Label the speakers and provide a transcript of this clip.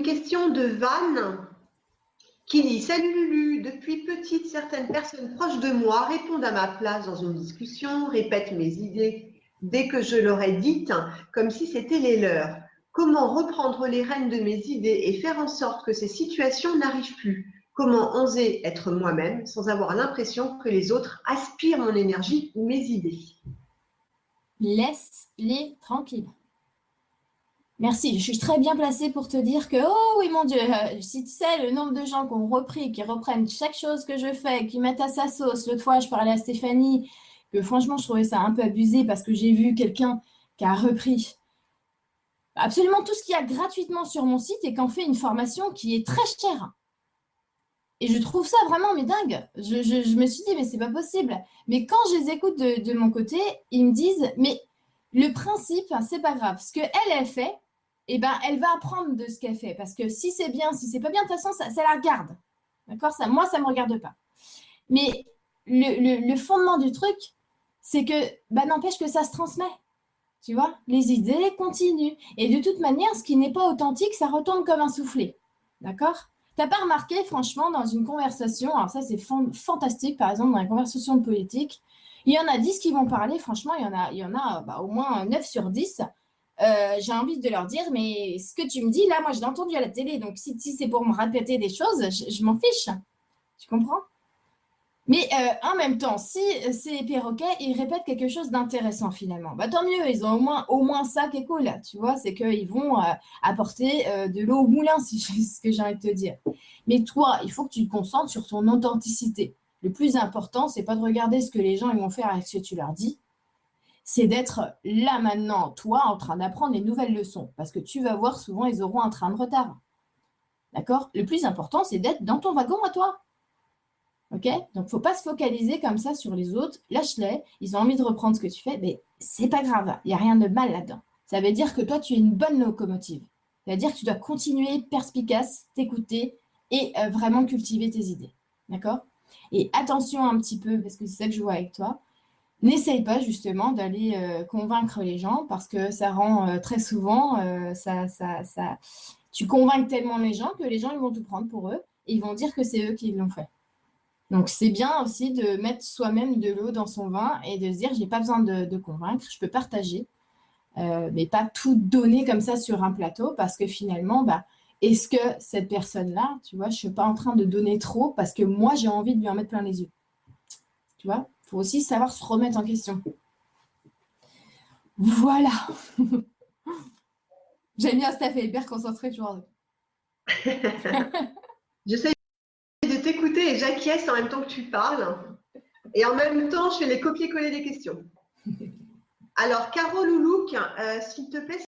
Speaker 1: question de Van qui dit « Salut Lulu, depuis petite, certaines personnes proches de moi répondent à ma place dans une discussion, répètent mes idées dès que je leur ai dites, comme si c'était les leurs. Comment reprendre les rênes de mes idées et faire en sorte que ces situations n'arrivent plus? Comment oser être moi-même sans avoir l'impression que les autres aspirent mon énergie ou mes idées ?»
Speaker 2: Laisse-les tranquilles. Merci, je suis très bien placée pour te dire que, oh oui mon Dieu, si tu sais le nombre de gens qui ont repris, qui reprennent chaque chose que je fais, qui mettent à sa sauce. L'autre fois, je parlais à Stéphanie, que franchement, je trouvais ça un peu abusé parce que j'ai vu quelqu'un qui a repris absolument tout ce qu'il y a gratuitement sur mon site et qui en fait une formation qui est très chère. Et je trouve ça vraiment mais dingue. Je me suis dit, mais c'est pas possible. Mais quand je les écoute de mon côté, ils me disent, mais le principe, c'est pas grave. Ce qu'elle fait, eh ben, elle va apprendre de ce qu'elle fait. Parce que si c'est bien, si c'est pas bien, de toute façon, ça la regarde. D'accord? Moi, ça me regarde pas. Mais le fondement du truc, c'est que, bah, n'empêche que ça se transmet. Tu vois? Les idées continuent. Et de toute manière, ce qui n'est pas authentique, ça retombe comme un soufflet. D'accord? Tu n'as pas remarqué, franchement, dans une conversation, alors ça, c'est fantastique, par exemple, dans une conversation de politique, il y en a 10 qui vont parler, franchement, il y en a au moins 9 sur 10. J'ai envie de leur dire, mais ce que tu me dis, là, moi, je l'ai entendu à la télé, donc si c'est pour me répéter des choses, je m'en fiche. Tu comprends? Mais en même temps, si ces perroquets, ils répètent quelque chose d'intéressant finalement, bah, tant mieux, ils ont au moins ça qui est cool, tu vois, c'est qu'ils vont apporter de l'eau au moulin, si c'est ce que j'ai envie de te dire. Mais toi, il faut que tu te concentres sur ton authenticité. Le plus important, c'est pas de regarder ce que les gens ils vont faire avec ce que tu leur dis, c'est d'être là maintenant, toi, en train d'apprendre les nouvelles leçons. Parce que tu vas voir, souvent, ils auront un train de retard. D'accord? Le plus important, c'est d'être dans ton wagon à toi. Ok? Donc, il ne faut pas se focaliser comme ça sur les autres. Lâche-les. Ils ont envie de reprendre ce que tu fais, mais c'est pas grave. Il n'y a rien de mal là-dedans. Ça veut dire que toi, tu es une bonne locomotive. Ça veut dire que tu dois continuer perspicace, t'écouter et vraiment cultiver tes idées. D'accord? Et attention un petit peu, parce que c'est ça que je vois avec toi. N'essaye pas justement d'aller convaincre les gens parce que ça rend très souvent, tu convaincs tellement les gens que les gens ils vont tout prendre pour eux et ils vont dire que c'est eux qui l'ont fait. Donc, c'est bien aussi de mettre soi-même de l'eau dans son vin et de se dire, je n'ai pas besoin de convaincre, je peux partager, mais pas tout donner comme ça sur un plateau parce que finalement, bah, est-ce que cette personne-là, tu vois, je ne suis pas en train de donner trop parce que moi, j'ai envie de lui en mettre plein les yeux. Tu vois, il faut aussi savoir se remettre en question. Voilà. J'aime bien Steph, elle est hyper concentrée, toujours.
Speaker 1: J'essaie de t'écouter et j'acquiesce en même temps que tu parles. Et en même temps, je fais les copier-coller des questions. Alors, Caro Loulouk, s'il te plaît,